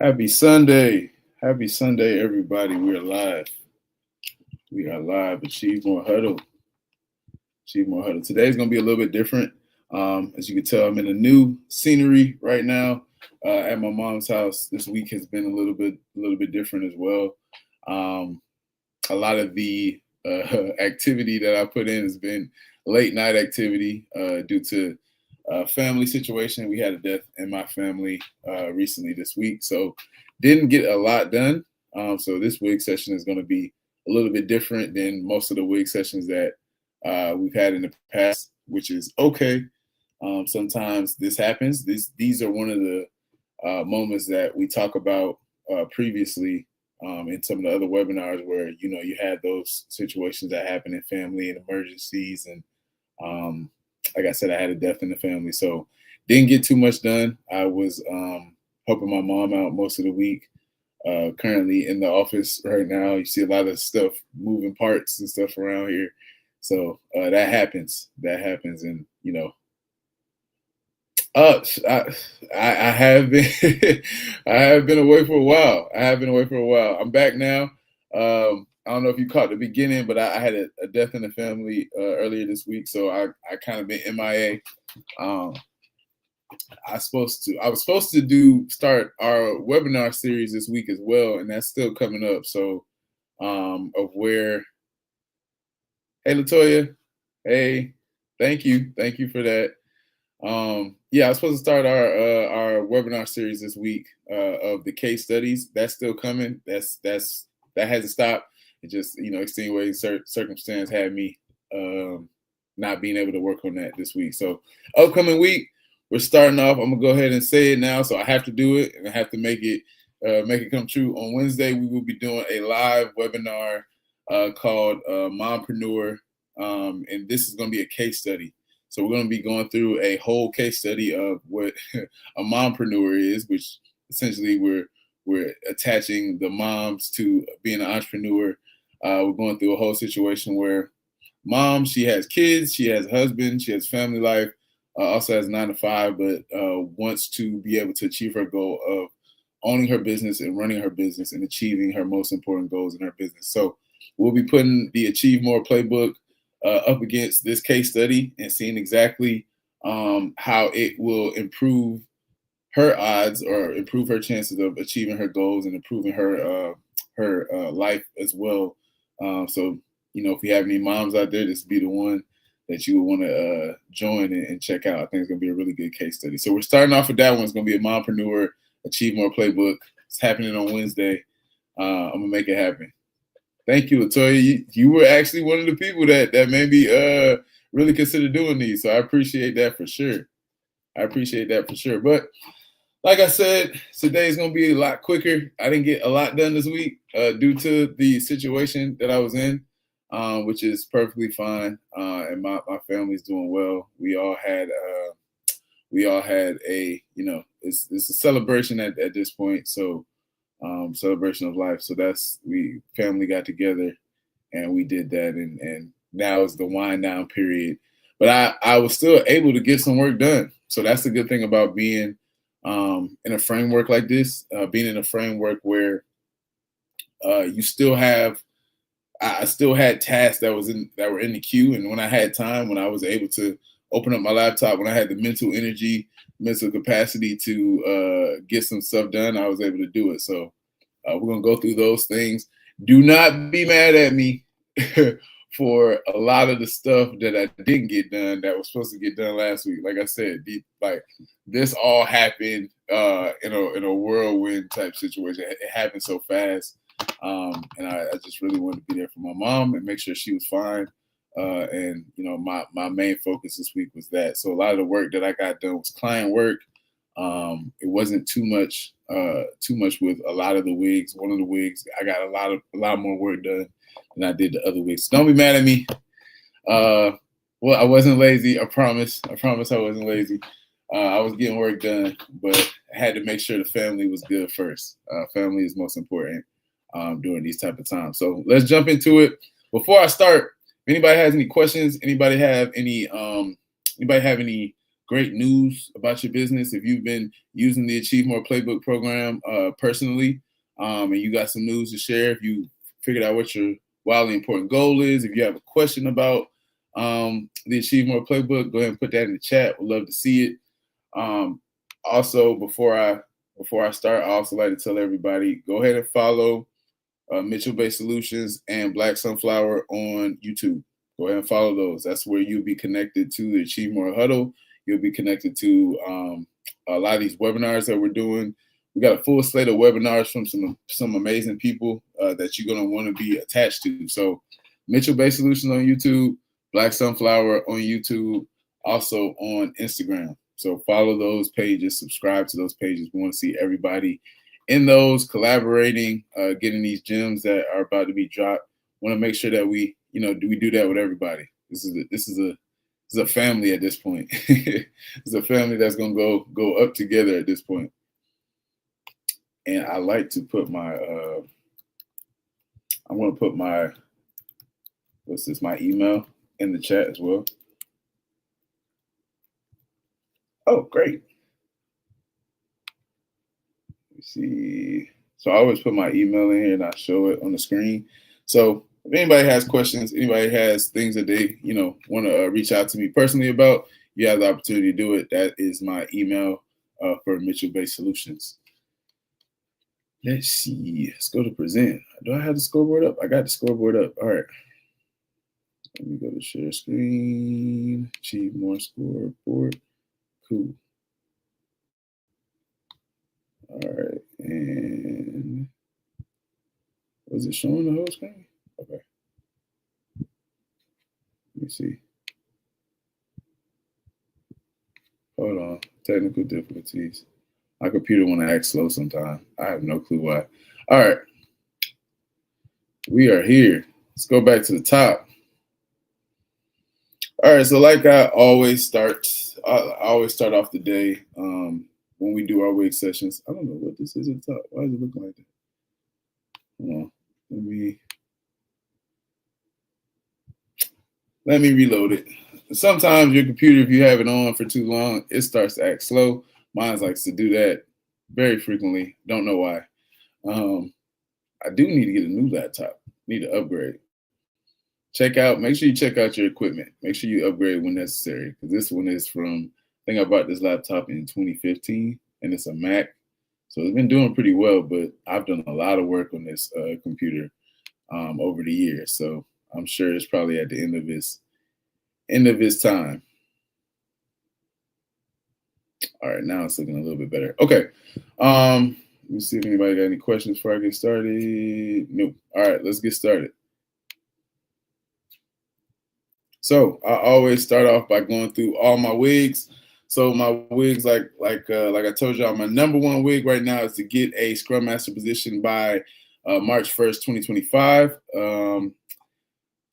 Happy Sunday. Happy Sunday, everybody. We're live. We are live. Achieve More Huddle. Achieve More Huddle. Today's going to be a little bit different. As you can tell, I'm in a new scenery right now at my mom's house. This week has been a little bit different as well. A lot of the activity that I put in has been late night activity due to family situation. We had a death in my family recently this week, so didn't get a lot done. So this wig session is going to be a little bit different than most of the wig sessions that we've had in the past, which is okay. Sometimes this happens. These are one of the moments that we talk about previously in some of the other webinars where you had those situations that happen in family and emergencies, and like I said, I had a death in the family, so didn't get too much done. I was helping my mom out most of the week. Currently in the office right now, you see a lot of stuff, moving parts and stuff around here. So that happens. And I have been I have been away for a while. I'm back now. I don't know if you caught the beginning, but I had a death in the family earlier this week, so I kind of been MIA. I was supposed to start our webinar series this week as well, and that's still coming up. So of where, hey Latoya, hey, thank you for that. Yeah, I was supposed to start our webinar series this week of the case studies. That's still coming. That hasn't stopped. It just extenuating circumstance had me not being able to work on that this week. So upcoming week, we're starting off. I'm gonna go ahead and say it now, so I have to do it and I have to make it come true. On Wednesday, we will be doing a live webinar called Mompreneur, and this is going to be a case study. So we're going to be going through a whole case study of what a mompreneur is, which essentially we're attaching the moms to being an entrepreneur. We're going through a whole situation where mom, she has kids, she has a husband, she has family life, also has 9 to 5, but wants to be able to achieve her goal of owning her business and running her business and achieving her most important goals in her business. So we'll be putting the Achieve More playbook up against this case study and seeing exactly how it will improve her odds or improve her chances of achieving her goals and improving her life as well. So, if you have any moms out there, this would be the one that you would want to join and check out. I think it's going to be a really good case study. So we're starting off with that one. It's going to be a mompreneur Achieve More playbook. It's happening on Wednesday. I'm going to make it happen. Thank you, Latoya. You were actually one of the people that maybe really consider doing these. So I appreciate that for sure. But like I said, today's going to be a lot quicker. I didn't get a lot done this week due to the situation that I was in, which is perfectly fine. And my family's doing well. We all had a, it's a celebration at this point. So celebration of life. So we family got together and we did that. And now is the wind down period. But I was still able to get some work done. So that's the good thing about being in a framework like this, being in a framework where you still have, I still had tasks that were in the queue. And when I had time, when I was able to open up my laptop, when I had the mental energy, mental capacity to get some stuff done, I was able to do it. So we're going to go through those things. Do not be mad at me for a lot of the stuff that I didn't get done that was supposed to get done last week. Like I said, this all happened in a whirlwind type situation. It happened so fast. And I just really wanted to be there for my mom and make sure she was fine. And my main focus this week was that. So a lot of the work that I got done was client work. It wasn't too much with a lot of the wigs. One of the wigs, I got a lot more work done than I did the other wigs. So don't be mad at me. Well, I wasn't lazy. I promise I wasn't lazy. I was getting work done, but I had to make sure the family was good first. Family is most important during these type of times. So let's jump into it. Before I start, if anybody has any questions, anybody have any great news about your business, if you've been using the Achieve More Playbook program personally, and you got some news to share, if you figured out what your wildly important goal is, if you have a question about the Achieve More Playbook, go ahead and put that in the chat. We'd love to see it. Also, before I start, I also like to tell everybody, go ahead and follow Mitchell Bay Solutions and Black Sunflower on YouTube. Go ahead and follow those. That's where you'll be connected to the Achieve More Huddle. You'll be connected to a lot of these webinars that we're doing. We got a full slate of webinars from some amazing people that you're going to want to be attached to. So Mitchell Bay Solutions on YouTube, Black Sunflower on YouTube, also on Instagram. So follow those pages, subscribe to those pages. We want to see everybody in those collaborating, getting these gems that are about to be dropped. Want to make sure that we do that with everybody. This is a family at this point. It's a family that's gonna go up together at this point. And I like to put my I'm gonna put my my email in the chat as well. Oh, great. Let me see. So I always put my email in here and I show it on the screen. So if anybody has questions, anybody has things that they want to reach out to me personally about, you have the opportunity to do it. That is my email for Mitchell Bay Solutions. Let's see. Let's go to present. Do I have the scoreboard up? I got the scoreboard up. All right. Let me go to share screen. Achieve More scoreboard. Cool. All right. And was it showing the whole screen? Okay. Let me see. Hold on. Technical difficulties. My computer want to act slow sometimes. I have no clue why. All right. We are here. Let's go back to the top. All right. So like I always start off the day when we do our wig sessions. I don't know what this is at the top. Why does it look like that? Hold on. Let me reload it. Sometimes your computer, if you have it on for too long, it starts to act slow. Mine likes to do that very frequently. Don't know why. I do need to get a new laptop. Need to upgrade. Make sure you check out your equipment. Make sure you upgrade when necessary. Because this one is from, I think I bought this laptop in 2015 and it's a Mac. So it's been doing pretty well, but I've done a lot of work on this computer over the years. So I'm sure it's probably at the end of its time. All right, now it's looking a little bit better. Okay. Let me see if anybody got any questions before I get started. Nope. All right, let's get started. So I always start off by going through all my wigs. So my wigs, like I told y'all, my number one wig right now is to get a Scrum Master position by March 1st, 2025.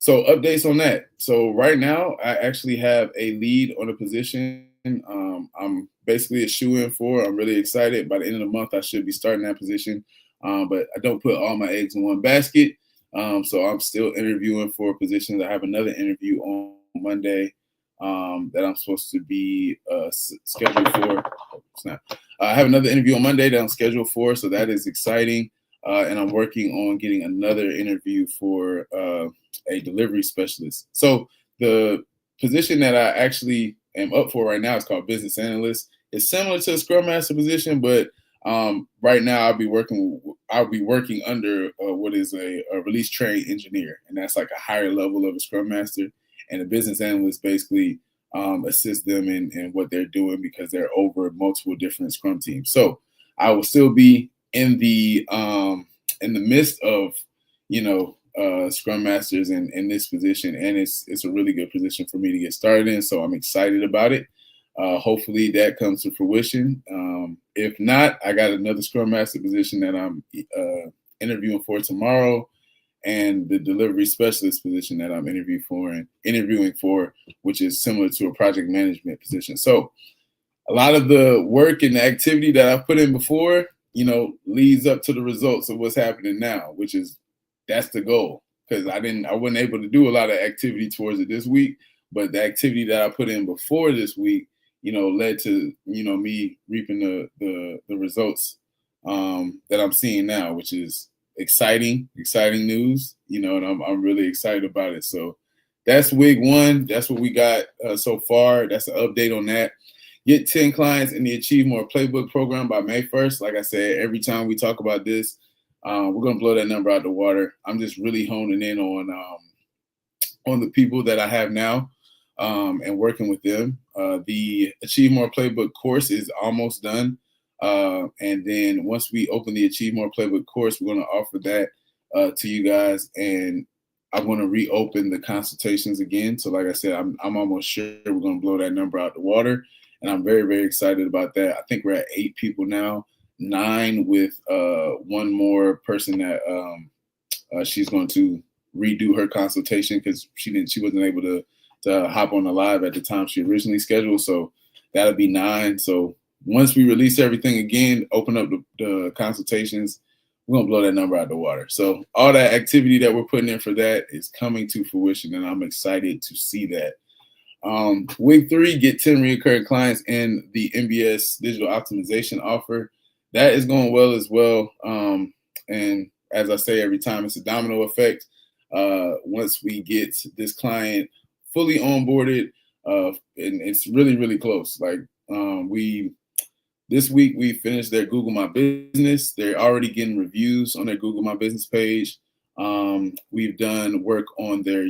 So updates on that. So right now, I actually have a lead on a position. I'm basically a shoe-in for. I'm really excited. By the end of the month, I should be starting that position. But I don't put all my eggs in one basket. So I'm still interviewing for positions. I have another interview on Monday that I'm supposed to be scheduled for. I have another interview on Monday that I'm scheduled for. So that is exciting. And I'm working on getting another interview for a delivery specialist. So the position that I actually am up for right now is called business analyst. It's similar to a Scrum Master position, but right now I'll be working under what is a release train engineer, and that's like a higher level of a Scrum Master. And a business analyst basically assists them in what they're doing because they're over multiple different Scrum teams. So I will still be in the midst of Scrum Masters in this position, and it's a really good position for me to get started in. So I'm excited about it. Hopefully that comes to fruition. If not, I got another Scrum Master position that I'm interviewing for tomorrow, and the delivery specialist position that I'm interviewing for, which is similar to a project management position. So a lot of the work and the activity that I've put in before, leads up to the results of what's happening now, that's the goal. Because I wasn't able to do a lot of activity towards it this week, but the activity that I put in before this week, led to me reaping the results that I'm seeing now, which is exciting news. And I'm really excited about it. So that's week one. That's what we got so far. That's an update on that. Get 10 clients in the Achieve More Playbook program by May 1st. Like I said, every time we talk about this, we're gonna blow that number out the water. I'm just really honing in on the people that I have now and working with them. The Achieve More Playbook course is almost done. And then once we open the Achieve More Playbook course, we're going to offer that to you guys. And I'm going to reopen the consultations again. So like I said, I'm almost sure we're going to blow that number out the water. And I'm very, very excited about that. I think we're at 8 people now, 9 with one more person that she's going to redo her consultation because she wasn't able to hop on the live at the time she originally scheduled. So that'll be 9. So once we release everything again, open up the consultations, we're gonna blow that number out the water. So all that activity that we're putting in for that is coming to fruition, and I'm excited to see that. Week 3, get 10 recurring clients in the MBS digital optimization offer. That is going well as well. And as I say every time, it's a domino effect. Once we get this client fully onboarded, and it's really, really close. Like this week we finished their Google My Business. They're already getting reviews on their Google My Business page. We've done work on their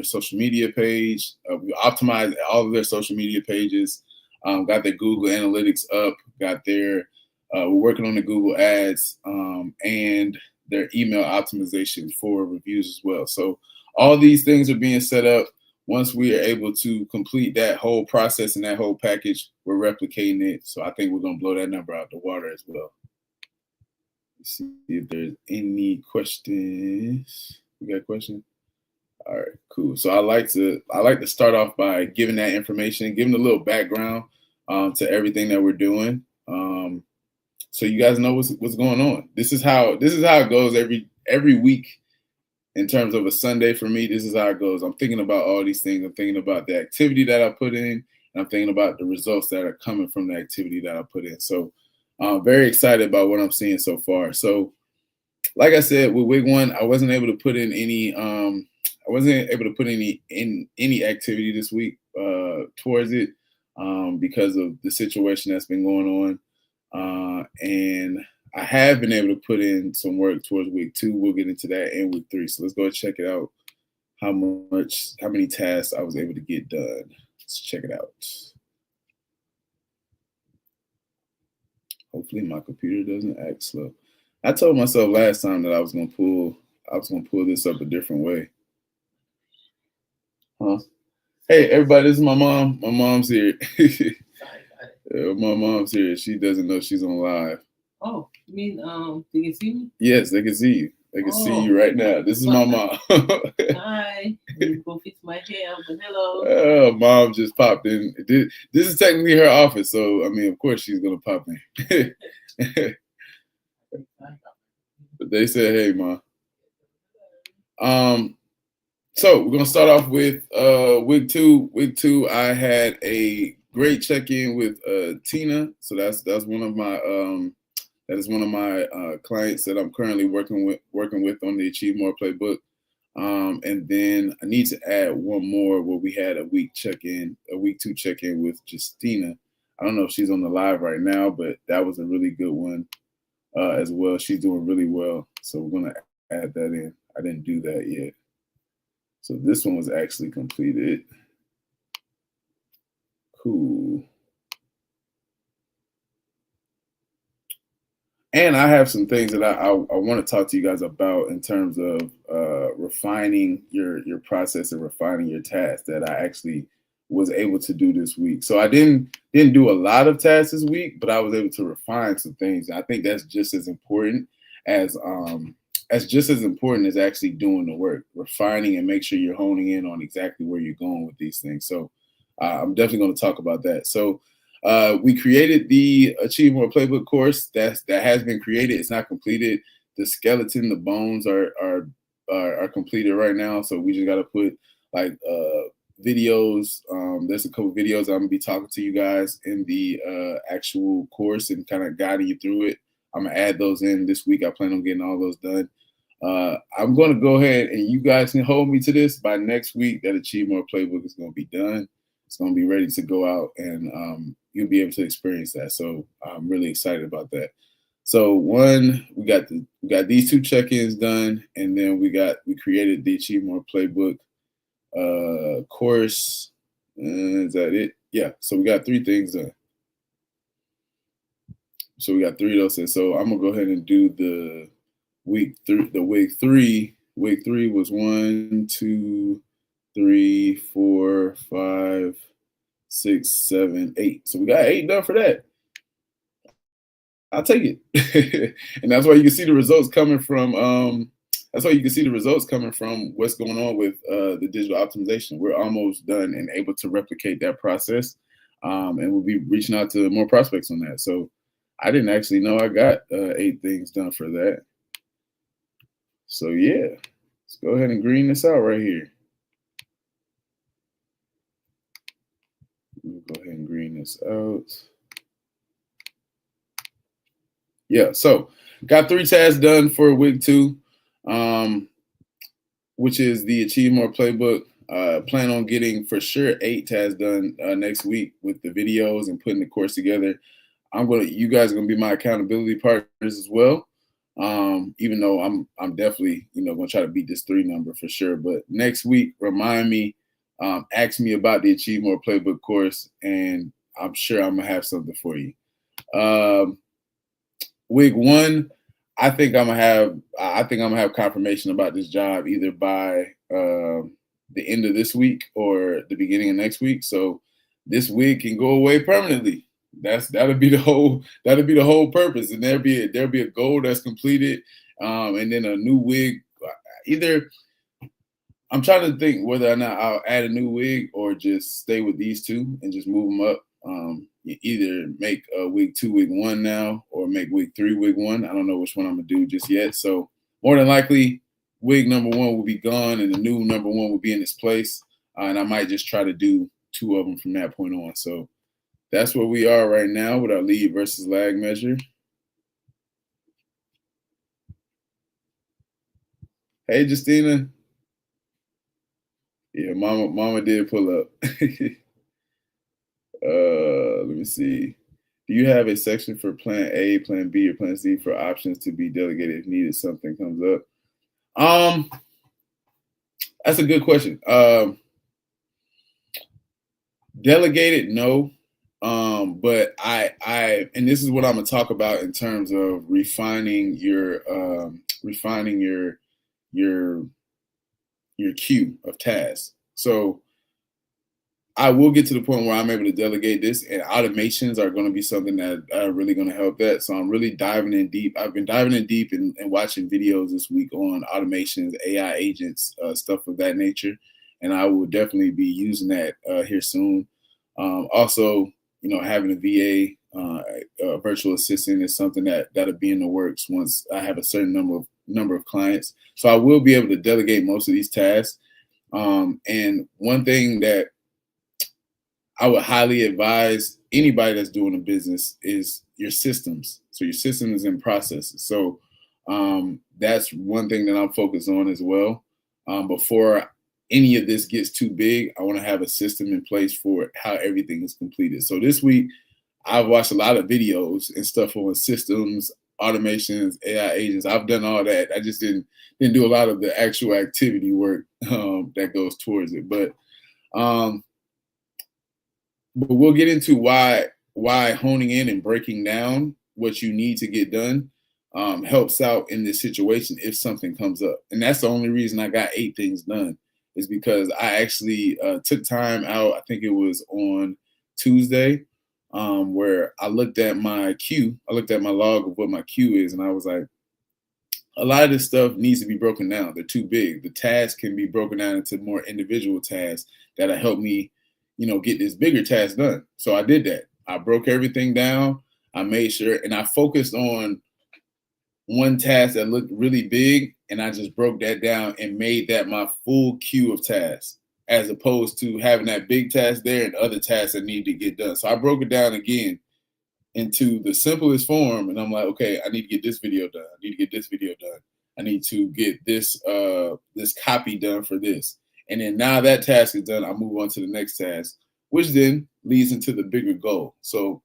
social media page. We optimized all of their social media pages. Got their Google Analytics up. We're working on the Google Ads and their email optimization for reviews as well. So all these things are being set up. Once we are able to complete that whole process and that whole package, we're replicating it. So I think we're going to blow that number out the water as well. Let's see if there's any questions. We got a question? All right, cool. So I like to start off by giving that information, giving a little background to everything that we're doing. So you guys know what's going on. This is how it goes every week. In terms of a Sunday for me, this is how it goes. I'm thinking about all these things. I'm thinking about the activity that I put in, and I'm thinking about the results that are coming from the activity that I put in. So I'm very excited about what I'm seeing so far. So like I said, with week 1, I wasn't able to put in any any activity this week towards it because of the situation that's been going on. And I have been able to put in some work towards week 2. We'll get into that in week 3. So let's go check it out. How many tasks I was able to get done. Let's check it out. Hopefully my computer doesn't act slow. I told myself last time that I was gonna pull this up a different way. Huh? Hey everybody, this is my mom. My mom's here. My mom's here. She doesn't know she's on live. Oh, you mean they can see me? Yes, they can see you. They can see you right now. This is my mom. Hi. Go fix my hair, but hello. Mom just popped in. This is technically her office, so I mean, of course she's gonna pop in. But they said, "Hey, Mom." So we're gonna start off with week 2. Week 2, I had a great check-in with Tina. So that's one of my clients that I'm currently working with on the Achieve More Playbook. And then I need to add one more where we had a week 2 check-in with Justina. I don't know if she's on the live right now, but that was a really good one as well. She's doing really well. So we're gonna add that in. I didn't do that yet. So this one was actually completed. Cool. And I have some things that I want to talk to you guys about in terms of refining your process and refining your tasks that I actually was able to do this week. So I didn't do a lot of tasks this week, but I was able to refine some things. And I think that's just as important as actually doing the work, refining and make sure you're honing in on exactly where you're going with these things. So I'm definitely going to talk about that. So we created the Achieve More Playbook course that has been created. It's not completed. The skeleton, the bones are completed right now. So we just got to put like videos. There's a couple videos I'm gonna be talking to you guys in the actual course and kind of guiding you through it. I'm gonna add those in this week. I plan on getting all those done. I'm going to go ahead and you guys can hold me to this. By next week, that Achieve More playbook is going to be done. It's going to be ready to go out, and you'll be able to experience that. So I'm really excited about that. So one, we got these 2 check-ins done, and then we created the Achieve More playbook course. Is that it? Yeah. So we got 3 things done. So we got 3 of those. So I'm gonna go ahead and do the week 3. The week 3. Week 3 was 1, 2, 3, 4, 5, 6, 7, 8. So we got 8 done for that. I'll take it. And that's why you can see the results coming from that's why you can see the results coming from what's going on with the digital optimization. We're almost done and able to replicate that process. And we'll be reaching out to more prospects on that. So I didn't actually know I got 8 things done for that. So yeah, let's go ahead and green this out right here. We'll go ahead and green this out. Yeah, so got 3 tasks done for week 2, which is the Achieve More playbook. Plan on getting for sure 8 tasks done next week with the videos and putting the course together. You guys are gonna be my accountability partners as well. Even though I'm definitely gonna try to beat this 3 number for sure. But next week, remind me, ask me about the Achieve More playbook course, and I'm sure I'm gonna have something for you. Week 1, I think I'm gonna have confirmation about this job either by the end of this week or the beginning of next week. So this week can go away permanently. That'll be the whole purpose, and there'll be a goal that's completed, and then a new wig. Either I'm trying to think whether or not I'll add a new wig or just stay with these 2 and just move them up. Either make week 2 wig 1 now, or make week 3 wig 1. I don't know which one I'm gonna do just yet. So more than likely, wig number 1 will be gone, and the new number 1 will be in its place. And I might just try to do 2 of them from that point on. So that's where we are right now with our lead versus lag measure. Hey, Justina. Yeah, mama did pull up. Let me see. Do you have a section for plan A, plan B, or plan C for options to be delegated if needed something comes up? That's a good question. Delegated, no. But I and this is what I'm gonna talk about in terms of refining your queue of tasks. So I will get to the point where I'm able to delegate this, and automations are going to be something that are really going to help that. So I'm really diving in deep. I've been diving in deep and watching videos this week on automations, AI agents, stuff of that nature, and I will definitely be using that here soon. Also, having a VA, a virtual assistant, is something that'll be in the works once I have a certain number of clients. So I will be able to delegate most of these tasks. And one thing that I would highly advise anybody that's doing a business is your systems. So your systems and processes. So that's one thing that I'm focused on as well. Before any of this gets too big, I want to have a system in place for how everything is completed. So this week, I've watched a lot of videos and stuff on systems, automations, AI agents. I've done all that. I just didn't do a lot of the actual activity work that goes towards it. But we'll get into why honing in and breaking down what you need to get done helps out in this situation if something comes up. And that's the only reason I got 8 things done, is because I actually took time out. I think it was on Tuesday, where I looked at my queue. I looked at my log of what my queue is, and I was like, a lot of this stuff needs to be broken down. They're too big. The tasks can be broken down into more individual tasks that'll help me, get this bigger task done. So I did that. I broke everything down. I made sure, and I focused on one task that looked really big, and I just broke that down and made that my full queue of tasks. as opposed to having that big task there and other tasks that need to get done. So I broke it down again into the simplest form, and I'm like, okay, I need to get this video done. I need to get this video done. I need to get this this copy done for this. And then now that task is done, I move on to the next task, which then leads into the bigger goal. So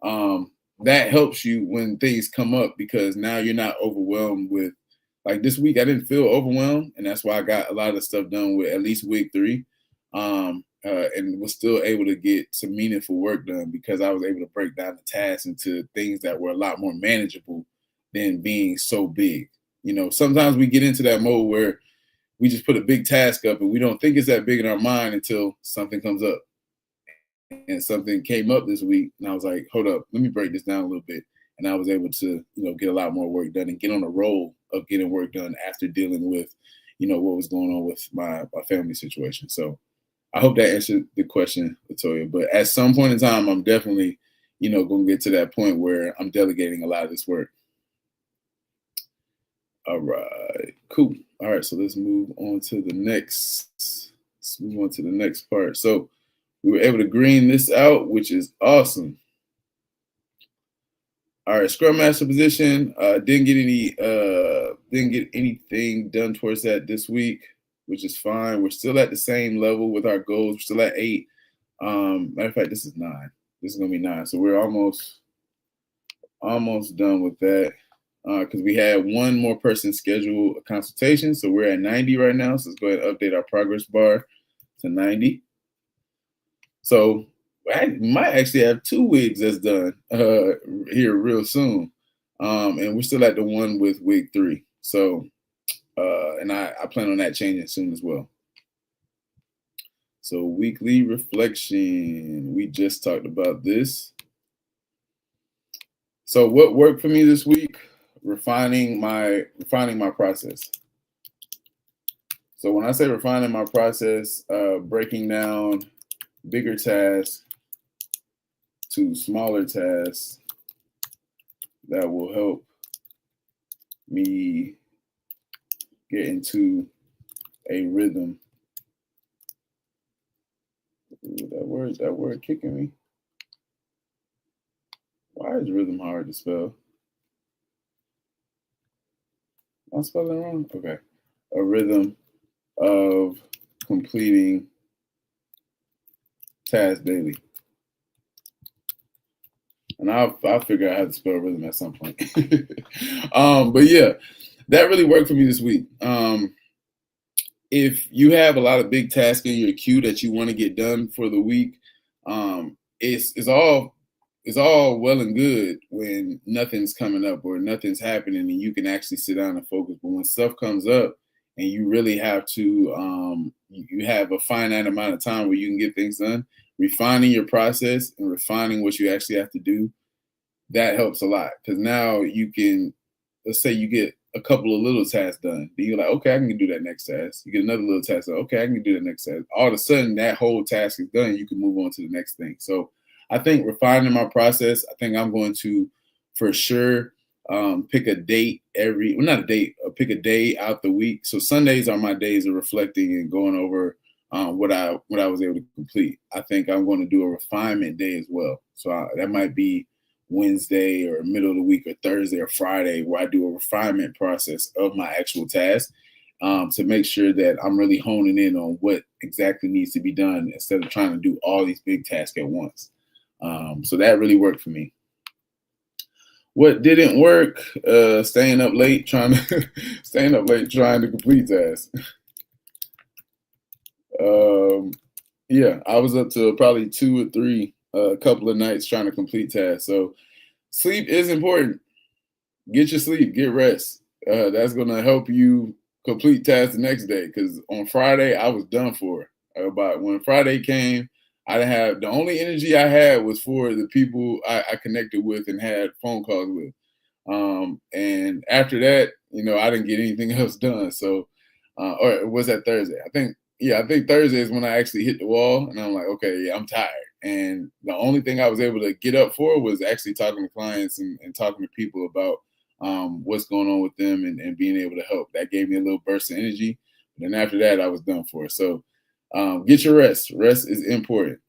that helps you when things come up, because now you're not overwhelmed with, like this week I didn't feel overwhelmed, and that's why I got a lot of stuff done with at least week 3, and was still able to get some meaningful work done because I was able to break down the tasks into things that were a lot more manageable than being so big. You know, sometimes we get into that mode where we just put a big task up and we don't think it's that big in our mind until something comes up. And something came up this week, and I was like, hold up, let me break this down a little bit. And I was able to, you know, get a lot more work done and get on a roll of getting work done after dealing with, you know, what was going on with my family situation. So I hope that answered the question, Latoya. But at some point in time, I'm definitely, you know, going to get to that point where I'm delegating a lot of this work. All right, cool. All right, so let's move on to the next. Let's move on to the next part. So we were able to green this out, which is awesome. All right, Scrum Master position. Didn't get anything done towards that this week, which is fine. We're still at the same level with our goals. We're still at 8. Matter of fact, this is 9. This is gonna be 9. So we're almost done with that. Because we had one more person schedule a consultation. So we're at 90 right now. So let's go ahead and update our progress bar to 90. So I might actually have 2 wigs that's done here real soon. And we're still at the one with wig 3. So, and I plan on that changing soon as well. So weekly reflection, we just talked about this. So what worked for me this week? Refining my process. So when I say refining my process, breaking down bigger tasks to smaller tasks that will help me get into a rhythm. Ooh, that word kicking me. Why is rhythm hard to spell? I'm spelling wrong? Okay. A rhythm of completing tasks daily. And I'll figure out how to spell rhythm at some point. But yeah, that really worked for me this week. If you have a lot of big tasks in your queue that you want to get done for the week, it's all well and good when nothing's coming up or nothing's happening and you can actually sit down and focus. But when stuff comes up and you really have to, you have a finite amount of time where you can get things done, refining your process and refining what you actually have to do, that helps a lot. Because now you can, let's say you get a couple of little tasks done. Then you're like, okay, I can do that next task. You get another little task done. Okay, I can do the next task. All of a sudden, that whole task is done. You can move on to the next thing. So I think refining my process, I think I'm going to, for sure, pick a date pick a day out the week. So Sundays are my days of reflecting and going over what I was able to complete. I think I'm going to do a refinement day as well. So that might be Wednesday or middle of the week or Thursday or Friday, where I do a refinement process of my actual task to make sure that I'm really honing in on what exactly needs to be done instead of trying to do all these big tasks at once. So that really worked for me. What didn't work? Staying up late trying to complete tasks. Yeah, I was up to probably 2 or 3 a couple of nights trying to complete tasks. So sleep is important. Get your sleep, get rest. That's going to help you complete tasks the next day. Because on Friday, I was done for. But when Friday came, I didn't have, the only energy I had was for the people I connected with and had phone calls with. And after that, I didn't get anything else done. So, or was that Thursday? I think Thursday is when I actually hit the wall and I'm like, okay, yeah, I'm tired. And the only thing I was able to get up for was actually talking to clients and talking to people about what's going on with them and being able to help. That gave me a little burst of energy. And then after that, I was done for. So Get your rest. Rest is important.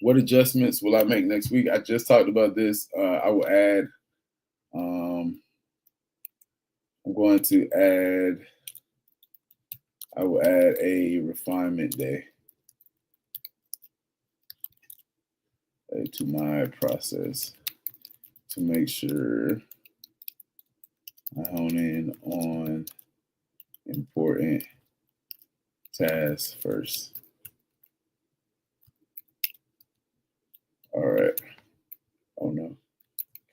What adjustments will I make next week? I just talked about this. I will add. I'm going to add. I will add a refinement day to my process to make sure I hone in on important tasks first. All right. Oh no,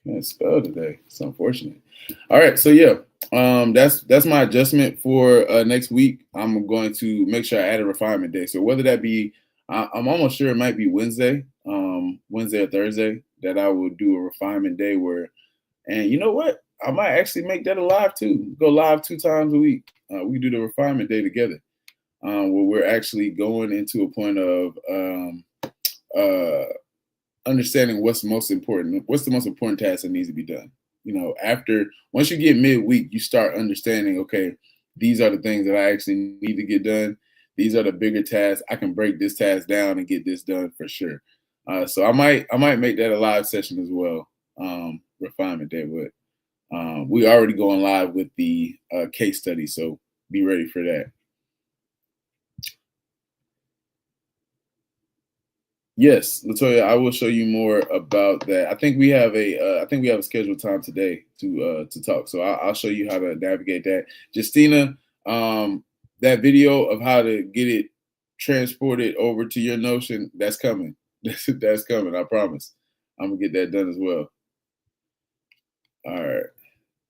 can't spell today. It's unfortunate. All right, so yeah, that's my adjustment for next week. I'm going to make sure I add a refinement day. So whether that be, I'm almost sure it might be Wednesday, Wednesday or Thursday, that I will do a refinement day where, and you know what, I might actually make that a live too. Go live 2 times a week. We do the refinement day together, where we're actually going into a point of understanding what's the most important task that needs to be done. You know, once you get midweek, you start understanding, okay, these are the things that I actually need to get done. These are the bigger tasks. I can break this task down and get this done for sure. So I might make that a live session as well, refinement day. But we already going live with the case study, so be ready for that. Yes, Latoya, I will show you more about that. I think we have a scheduled time today to talk. So I'll show you how to navigate that. Justina, that video of how to get it transported over to your Notion, that's coming. That's coming. I promise. I'm gonna get that done as well. All right.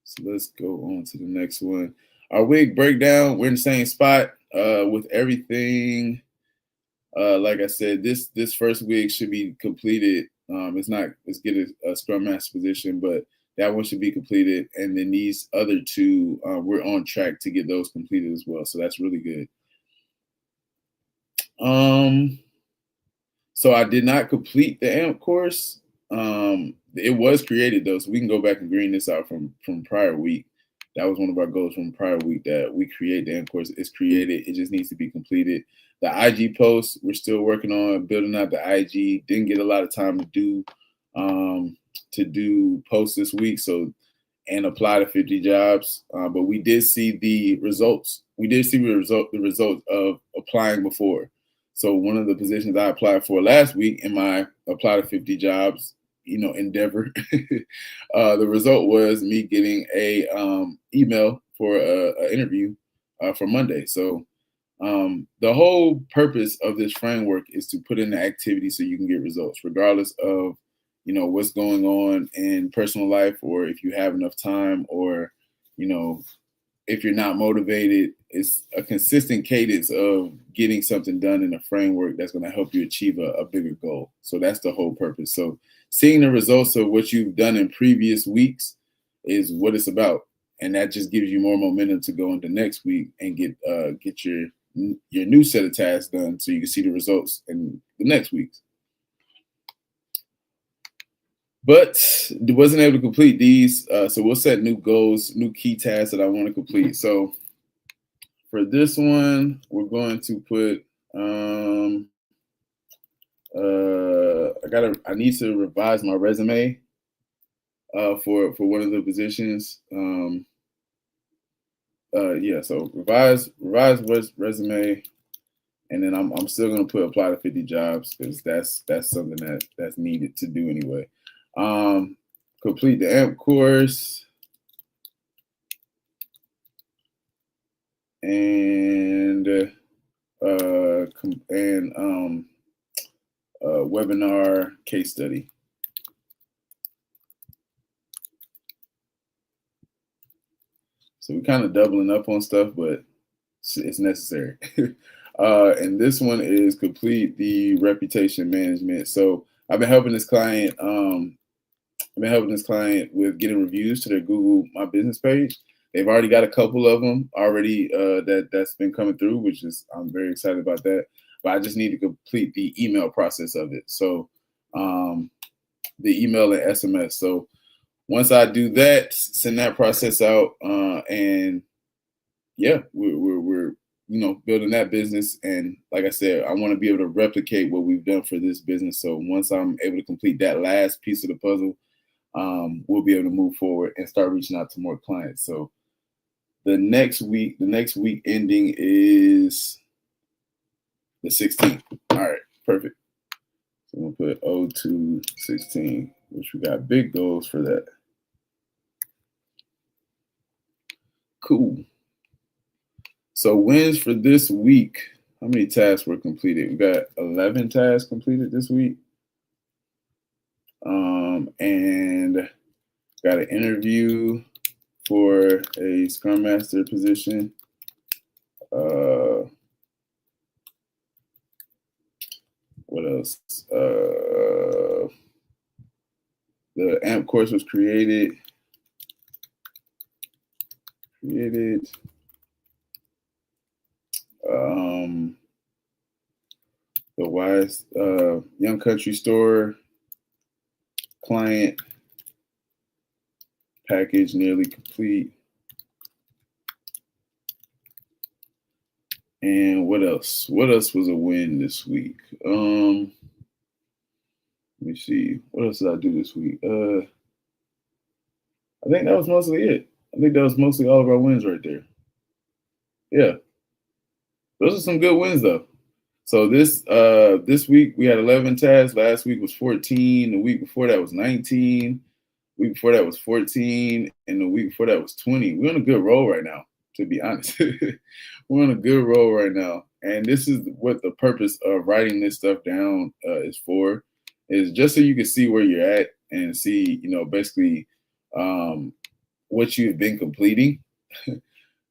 So let's go on to the next one. Our wig breakdown. We're in the same spot with everything. Like I said, this first week should be completed. Let's get a scrum master position, but that one should be completed. And then these other two, we're on track to get those completed as well. So that's really good. So I did not complete the AMP course. It was created though, so we can go back and green this out from prior week. That was one of our goals from prior week, that we create the AMP course. It's created. It just needs to be completed. The IG post, we're still working on building out the IG. Didn't get a lot of time to do posts this week, so and apply to 50 jobs. But we did see the results. We did see the results of applying before. So one of the positions I applied for last week in my apply to 50 jobs, endeavor, the result was me getting a email for an interview for Monday. So the whole purpose of this framework is to put in the activity so you can get results, regardless of what's going on in personal life, or if you have enough time, or if you're not motivated. It's a consistent cadence of getting something done in a framework that's going to help you achieve a bigger goal. So that's the whole purpose. So seeing the results of what you've done in previous weeks is what it's about. And that just gives you more momentum to go into next week and get your new set of tasks done, so you can see the results in the next weeks. But wasn't able to complete these. So we'll set new goals, new key tasks that I want to complete. So for this one, we're going to put, I need to revise my resume for one of the positions. So revise resume, and then I'm still gonna put apply to 50 jobs, because that's something that's needed to do anyway. Complete the AMP course, and webinar case study. So we're kind of doubling up on stuff, but it's necessary. And this one is complete the reputation management. So I've been helping this client. With getting reviews to their Google My Business page. They've already got a couple of them already that's been coming through, which is, I'm very excited about that. But I just need to complete the email process of it. So the email and SMS. So once I do that, send that process out, and yeah, we're building that business. And like I said, I want to be able to replicate what we've done for this business. So once I'm able to complete that last piece of the puzzle, we'll be able to move forward and start reaching out to more clients. So the next week ending is the 16th. All right, perfect. So we'll put 02/16, which we got big goals for that. Cool. So wins for this week. How many tasks were completed? We got 11 tasks completed this week. And got an interview for a Scrum Master position. What else? The AMP course was created. The Wise Young Country Store client package nearly complete. And what else? What else was a win this week? Let me see. What else did I do this week? I think that was mostly it. I think that was mostly all of our wins right there. Yeah. Those are some good wins though. So this week we had 11 tasks. Last week was 14. The week before that was 19. The week before that was 14. And the week before that was 20. We're on a good roll right now, to be honest. We're on a good roll right now. And this is what the purpose of writing this stuff down is for, is just so you can see where you're at and see, basically what you've been completing.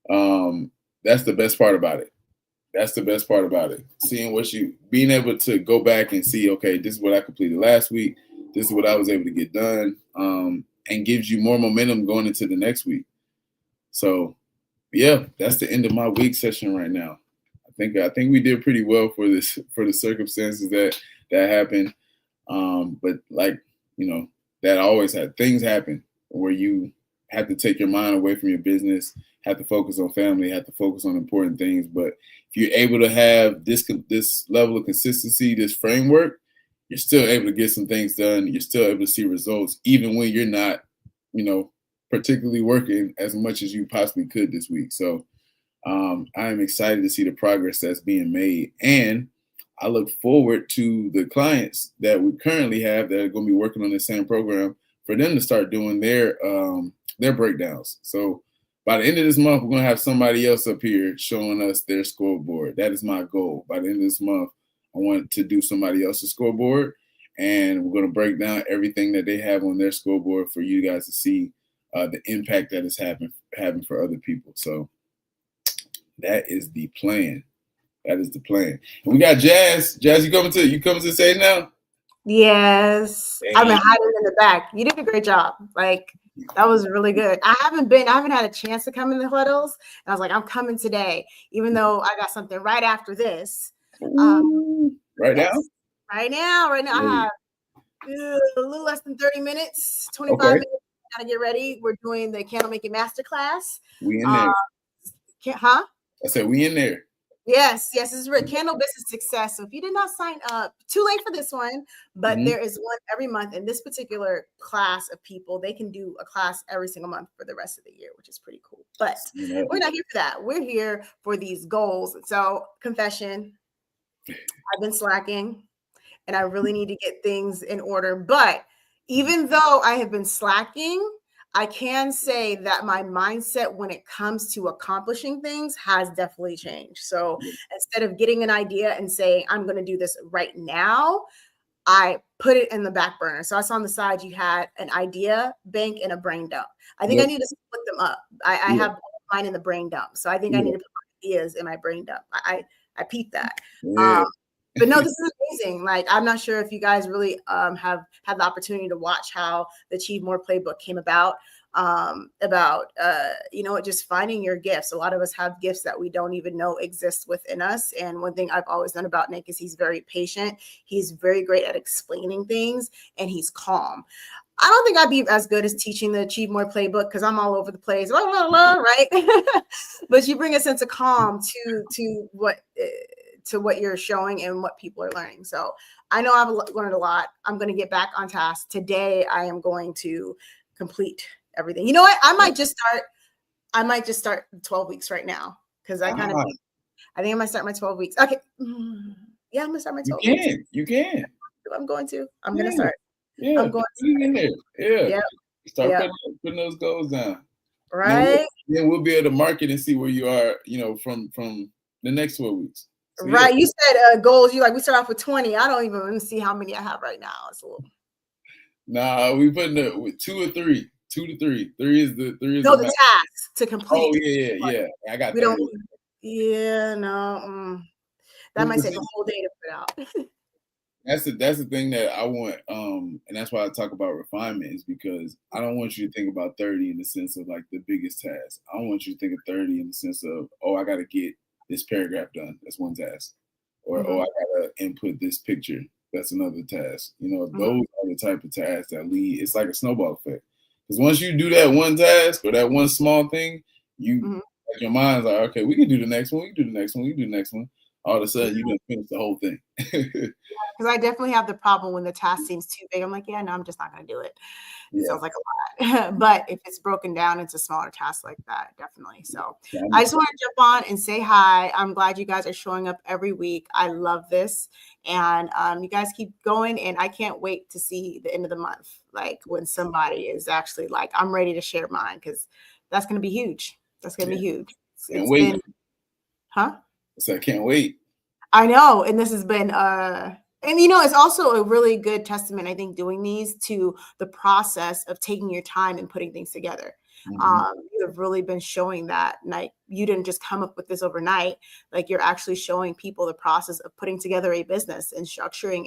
That's the best part about it. That's the best part about it. Seeing being able to go back and see, okay, this is what I completed last week. This is what I was able to get done, and gives you more momentum going into the next week. So, yeah, that's the end of my week session right now. I think we did pretty well for the circumstances that happened. But that always had things happen where you have to take your mind away from your business, have to focus on family, have to focus on important things. But if you're able to have this level of consistency, this framework, you're still able to get some things done. You're still able to see results, even when you're not, particularly working as much as you possibly could this week. So I am excited to see the progress that's being made. And I look forward to the clients that we currently have that are going to be working on the same program for them to start doing their breakdowns. So by the end of this month, we're going to have somebody else up here showing us their scoreboard. That is my goal. By the end of this month, I want to do somebody else's scoreboard, and we're going to break down everything that they have on their scoreboard for you guys to see the impact that it's having for other people. So that is the plan. That is the plan. And we got Jazz. Jazz, you coming to the stage now? Yes. I've been hiding in the back. You did a great job. Like, that was really good. I haven't had a chance to come in the huddles. And I was like, I'm coming today, even though I got something right after this. Right now? Right now. I have a little less than 30 minutes, 25 minutes. Gotta get ready. We're doing the candle making masterclass. We in there. Huh? I said we in there. Yes, this is Candle Business Success. So if you did not sign up, too late for this one, but there is one every month. And this particular class of people, they can do a class every single month for the rest of the year, which is pretty cool. But we're not here for that. We're here for these goals. So confession, I've been slacking and I really need to get things in order. But even though I have been slacking, I can say that my mindset when it comes to accomplishing things has definitely changed. So instead of getting an idea and saying, I'm going to do this right now, I put it in the back burner. So I saw on the side, you had an idea bank and a brain dump. I think I need to split them up. I have mine in the brain dump. So I think I need to put ideas in my brain dump. I peeped that. But no, this is amazing. Like, I'm not sure if you guys really have had the opportunity to watch how the Achieve More Playbook came about just finding your gifts. A lot of us have gifts that we don't even know exist within us. And one thing I've always done about Nick is he's very patient. He's very great at explaining things and he's calm. I don't think I'd be as good as teaching the Achieve More playbook because I'm all over the place, right? But you bring a sense of calm to what you're showing and what people are learning. So I know I've learned a lot. I'm going to get back on task today. I am going to complete everything. You know what? I might just start 12 weeks right now because I think I might start my 12 weeks. Okay. Yeah, I'm gonna start my 12 weeks. You can. I'm going to start. Yeah, I'm going to in there. Yeah. Yep. Start putting those goals down. Right. Then we'll be able to market and see where you are, from the next 12 weeks. So, right. You said goals. You we start off with 20. I don't even see how many I have right now. It's a little. Nah, we putting it with 2 or 3. 2 to 3. 3 is the task to complete. Oh yeah. I got. We 30. Don't. Yeah, no. That might take a whole day to put out. That's the thing that I want, and that's why I talk about refinement, is because I don't want you to think about 30 in the sense of like the biggest task. I want you to think of 30 in the sense of, I got to get this paragraph done. That's one task. Or, I got to input this picture. That's another task. Those are the type of tasks that lead. It's like a snowball effect. Because once you do that one task or that one small thing, like your mind's like, okay, we can do the next one. We can do the next one. We can do the next one. All of a sudden, you done finish the whole thing. Because I definitely have the problem when the task seems too big. I'm like, no, I'm just not going to do it. It sounds like a lot. But if it's broken down into smaller tasks like that, definitely. So I just want to jump on and say hi. I'm glad you guys are showing up every week. I love this. And you guys keep going. And I can't wait to see the end of the month, like when somebody is actually like, I'm ready to share mine, because that's going to be huge. That's going to be huge. It's been, huh? So I can't wait. I know. And this has been, and it's also a really good testament, I think, doing these to the process of taking your time and putting things together. You have really been showing that, like, you didn't just come up with this overnight. Like, you're actually showing people the process of putting together a business and structuring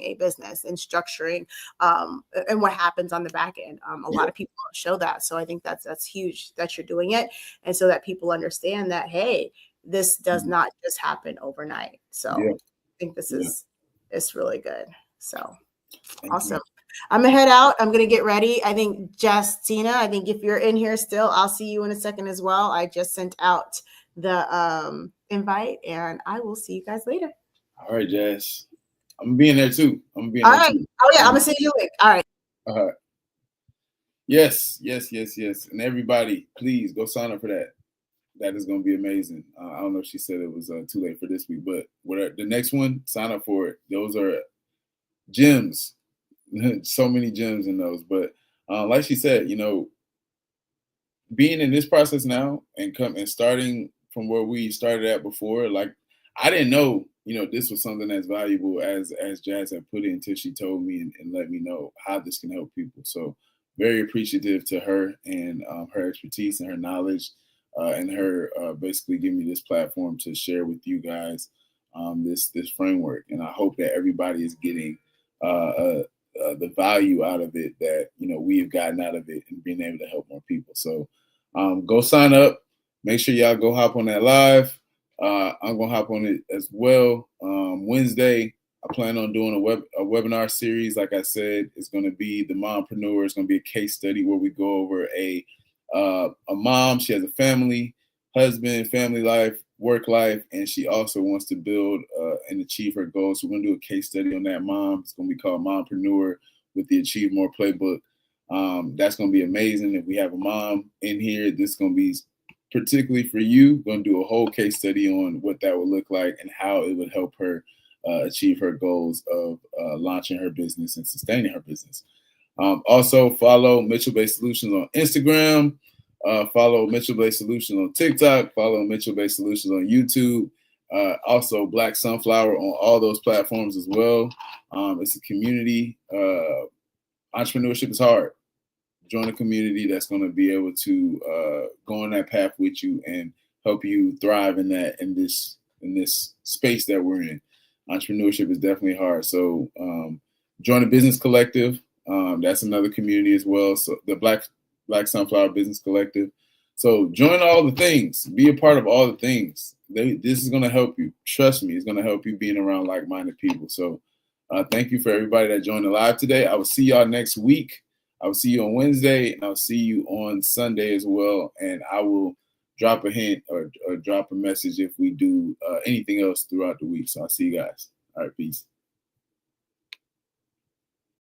and what happens on the back end. A lot of people don't show that. So I think that's huge that you're doing it. And so that people understand that, hey, this does not just happen overnight. So I think this is, it's really good. So awesome. I'm gonna head out. I'm gonna get ready. I think Justina, if you're in here still, I'll see you in a second as well. I just sent out the invite, and I will see you guys later. All right, Jess. I'm gonna be in there too. All right. Too. Oh yeah, I'm gonna send you a link. All right. All right. Yes. And everybody, please go sign up for that. That is going to be amazing. I don't know if she said it was too late for this week, but the next one, sign up for it. Those are gems. So many gems in those. But like she said, being in this process now and starting from where we started at before, like, I didn't know, this was something as valuable as Jazz had put it until she told me and let me know how this can help people. So very appreciative to her and her expertise and her knowledge. And her basically give me this platform to share with you guys this framework. And I hope that everybody is getting the value out of it that, we have gotten out of it and being able to help more people. So go sign up. Make sure y'all go hop on that live. I'm going to hop on it as well. Wednesday, I plan on doing a webinar series. Like I said, it's going to be the mompreneur. It's going to be a case study where we go over a mom. She has a family, husband, family life, work life, and she also wants to build and achieve her goals. So we're going to do a case study on that mom. It's going to be called Mompreneur with the Achieve More Playbook. That's going to be amazing. If we have a mom in here, this is going to be particularly for you. We're going to do a whole case study on what that would look like and how it would help her achieve her goals of launching her business and sustaining her business. Also, follow Mitchell-Based Solutions on Instagram. Follow Mitchell-Based Solutions on TikTok. Follow Mitchell-Based Solutions on YouTube. Also, Black Sunflower on all those platforms as well. It's a community. Entrepreneurship is hard. Join a community that's going to be able to go on that path with you and help you thrive in this space that we're in. Entrepreneurship is definitely hard. So join a business collective. That's another community as well. So the Black Sunflower Business Collective. So join all the things. Be a part of all the things. This is going to help you. Trust me, it's going to help you being around like-minded people. So thank you for everybody that joined the live today. I will see y'all next week. I will see you on Wednesday, and I'll see you on Sunday as well. And I will drop a hint or drop a message if we do anything else throughout the week. So I'll see you guys. All right, peace.